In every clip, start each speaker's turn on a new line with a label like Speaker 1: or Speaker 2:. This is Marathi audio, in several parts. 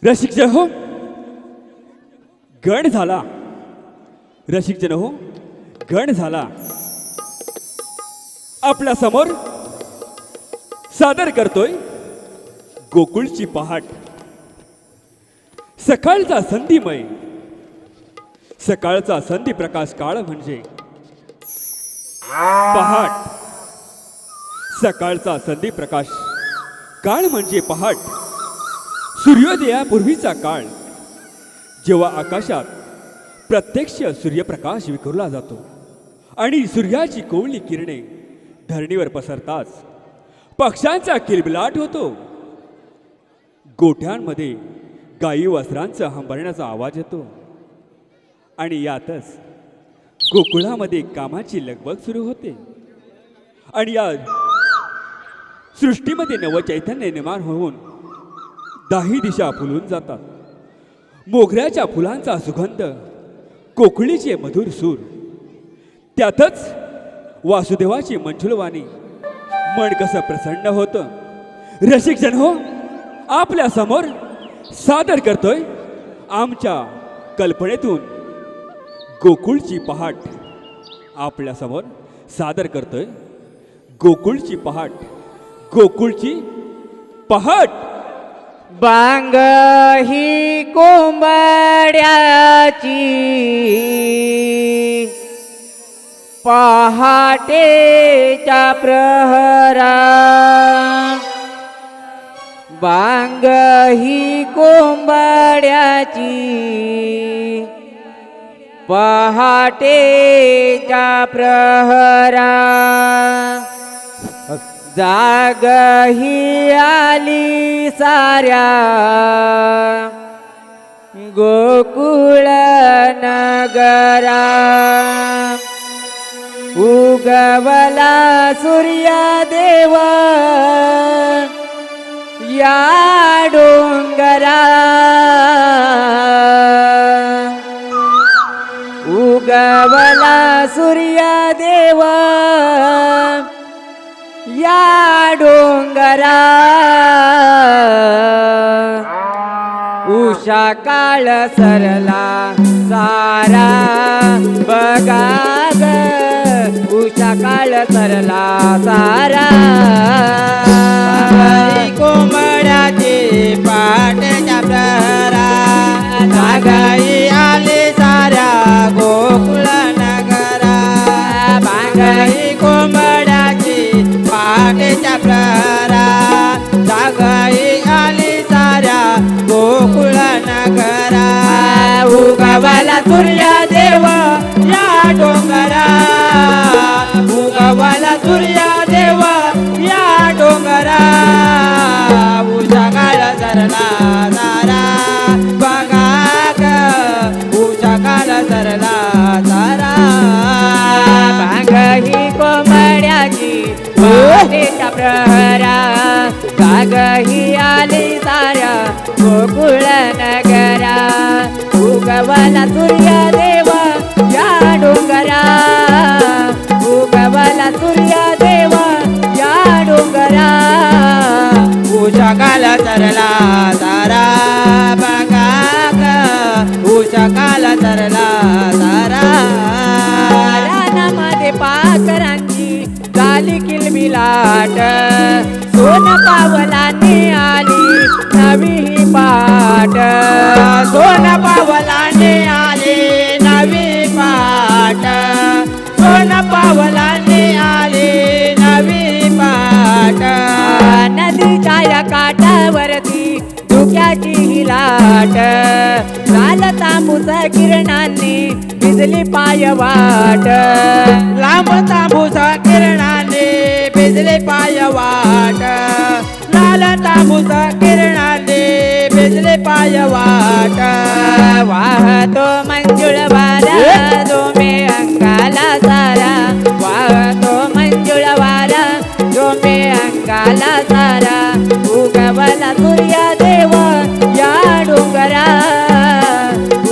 Speaker 1: रसिक जन हो, गण झाला. रसिक जन हो, गण झाला. आपल्या समोर सादर करतोय गोकुळची पहाट. सकाळचा संधीमय, सकाळचा संधी प्रकाश काळ म्हणजे पहाट. सकाळचा संधी प्रकाश काळ म्हणजे पहाट. सूर्योदयापूर्वीचा काळ, जेव्हा आकाशात प्रत्यक्ष सूर्यप्रकाश विखुरला जातो आणि सूर्याची कोवळी किरणे धरणीवर पसरताच पक्ष्यांचा किलबिलाट होतो. गोठ्यांमध्ये गायी वस्त्रांचा हंबरण्याचा आवाज येतो आणि यातच गोकुळामध्ये कामाची लगबग सुरू होते. आणि या सृष्टीमध्ये नवचैतन्य निर्माण होऊन दाही दिशा फुलून जातात. मोगऱ्याच्या फुलांचा सुगंध, कोकिळीचे मधुर सूर, त्यातच वासुदेवाची मंजुलवाणी, मन कसं प्रसन्न होतं. रसिक जन हो, आपल्या समोर सादर करतोय आमच्या कल्पनेतून गोकुळची पहाट. आपल्या समोर सादर करतोय गोकुळची पहाट. गोकुळची पहाट.
Speaker 2: बांग ही कोंबड्याची पहाटेच्या प्रहरा. बांग ही कोंबड्याची पहाटेच्या प्रहरा. जाग ही आली साऱ्या गोकुळ नगरा. उगवला सूर्यदेव या डोंगरा. उगवला सूर्यदेव या डोंगरा. उषा काळ सरला सारा बघा ग. उषा काळ सरला सारा. कोंबड्याची पाट्याच्या प्रहरा. जागाई आली साऱ्या गोकुळ नगरा. बांगाई कोंबड्याची पाट्याच्या प्रहरा. जागाई आली साऱ्या गोकुळ नगरा. उगवला सूर्यदेव या डोंगरा. उगवला सूर्यदेव या डोंगरा. उषा काळ सरला सारा बघा ग. उषा काळ सरला सारा. बांग ही कोंबड्याची पहाटेच्या प्रहरा. जाग ही आली साऱ्या गोकुळ नगरा. उगवला सूर्यदेव या डोंगरा. उगवला सूर्यदेव या डोंगरा. उषा काळ सरला सारा बघा ग. उषा काळ सरला सारा. रानामध्ये पाखरांची झाली किलबिलाट. सोन पावलाने आली नवी पाट. सोन पावलाने आली नवी पाट. सोन पावलाने आली नवी पाट. नदीच्या या काठावरती धुक्याची ही लाट. लाल तांबूस किरणांनी भिजली पायवाट. लांब तांबूस किरणांनी भिजली पायवाट. लाल तांबूस किरणांनी भिजली पायवाट. वाहतो मंजुळ वारा जो मे अंगाला सारा. वाहतो मंजुळ वारा जो मे अंगाला सारा. उगवला सूर्यदेव या डोंगरा.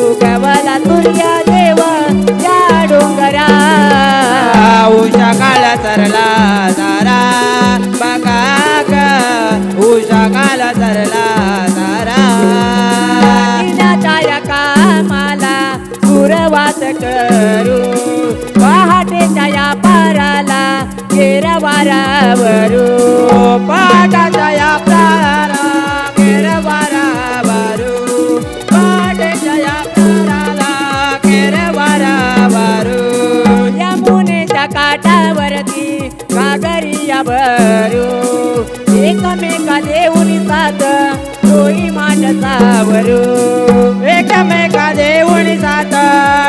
Speaker 2: उगवला सूर्यदेव या डोंगरा. उषा काळ सरला सारा बघा ग. उषा काळ सरला सारा. करू पहाटेच्या या पाराला केरवारावरू पहाटाच्या या पाराला केरवारावरू पहाटेच्या या पाराला केरवारावरू यमुनेच्या काठावरती घागरिया भरू एकमेका देऊनी साथ डोई माठ सावरू एकमेका देऊनी साथ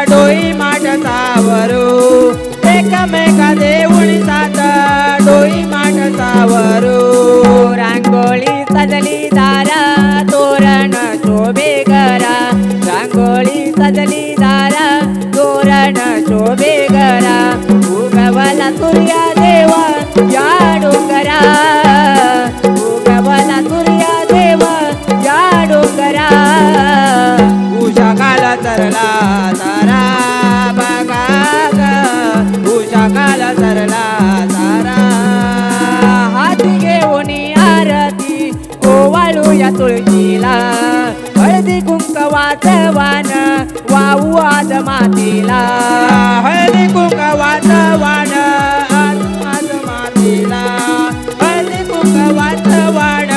Speaker 2: डोई माठ सावरू एकमेका देऊनी साथ डोई माठ सावरू रांगोळी सजली दारा तोरण शोभे घरा रांगोळी सजली दारा तोरण शोभे घरा उगवला सूर्या देवा या डोंगरा उगवला सूर्या देवा या डोंगरा उषा काल सरला तारा बघा ग उषा काल सरला तारा हाती घेऊन आरती ओवाळू या तुळशीला हळदी कुंकवाचं वाण वाहू आज मातीला हळदी कुंकवाचं वाण आज मातीला हळदी कुंकवाचं वाण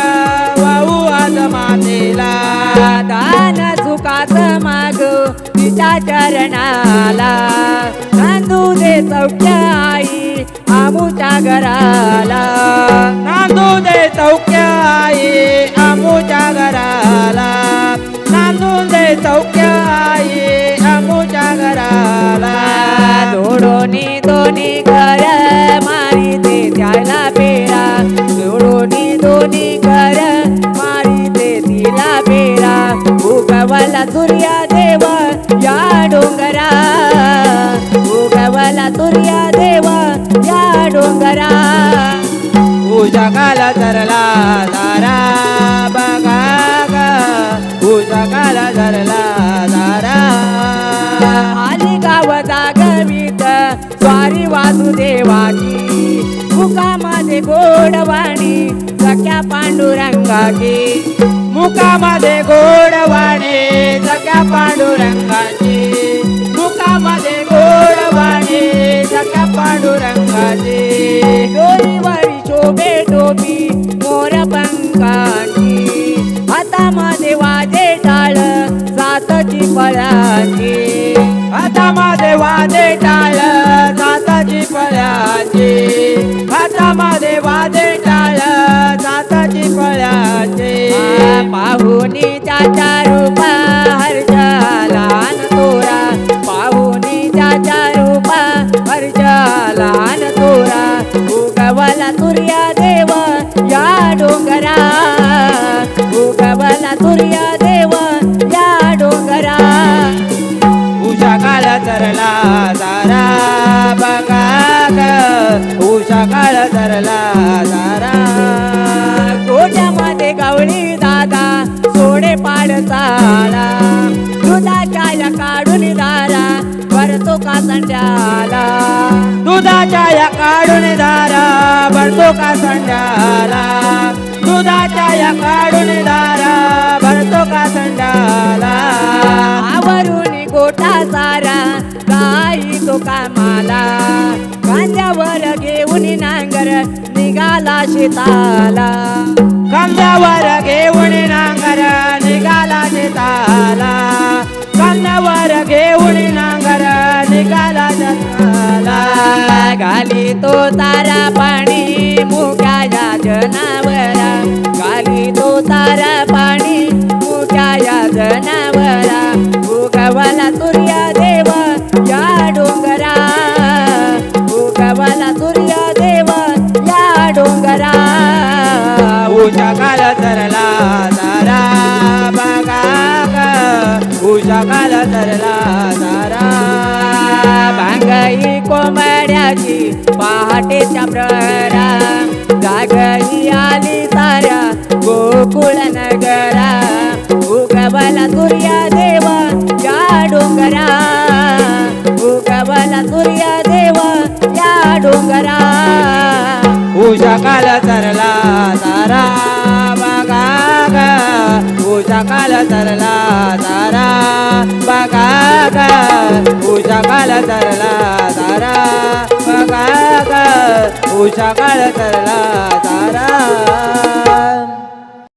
Speaker 2: वाहू आज मातीला दान सुखाचं माग तिच्या चरणाला नांदू दे सौख्य आई आमुच्या घराला नांदू दे सौख्य आई आमुच्या घराला नांदून दे सौख्य आई आमुच्या घराला जोडोनी दोन्ही घर मारी ते त्याला पेरा जोडोनी दोन्ही घर मारी ते तिला पेरा उगवला सूर्या देवा या डोंगरा उगवला सूर्या देवा या डोंगरा उषा काल सरला तारा बघा ग उषा काल सरला तारा आली गाव जागवीत स्वारी वासुदेवाची मुखामध्ये गोडवाणी सख्या पांडुरंगाची मुखामध्ये गोडवाणी सख्या पांडुरंगाची मुखामध्ये गोडवाणी सख्या पांडुरंगाची डोईवरी शोभे टोपी मोर पंखाची हातामध्ये वाजे टाळ सातची फळाची हातामध्ये वाजे टाळ सातची फळाची हातामध्ये वाजे टाळ सातची फळाची पाहुनी चाचा रूपा हर्षालान तोरा पाहुनी चाचा रूपा हर्षालान तोरा उगवला सूर्या देवा या डोंगरा उगवला सूर्या देवा या डोंगरा उषा काल सरला तारा बघा ग उषा काल सरला तारा गोट्यामध्ये गवळी दादा सोडे पाड चाळा दुधाच्या या काढून दारा भरतो का संड्याला दुधाच्या या काढून दारा भरतो का संड्याला दुधाच्या या काढून दारा भरतो का संड्याला आवरून गोठा सारा गाई तो कामाला कांद्यावर घेऊन नांगर निघाला शेताला कांद्यावर घेऊन नांगर निघाला शेताला कांद्यावर घेऊन नांगर निघाला शेताला गाली तो तारा पाणी मुक्या जनावरा गाली तो तारा पाणी मुक्या जनावरा उगवला सूर्या देवा या डोंगरा उगवला सूर्या देवा या डोंगरा उषा काल सरला तारा बघा ग उषा काल सरला तारा भांगई कोंबड्याची पहाटेच्या प्रहरा जागई आली साऱ्या गोकुळ नगरा उगवला सूर्या देवा या डोंगरा उगवला सूर्या देवा या डोंगरा उषा काल सरला तारा बघा ग उषा काल सरला तारा बघा ग उषा काळ सरला तारा बघा ग उषा काळ सरला तारा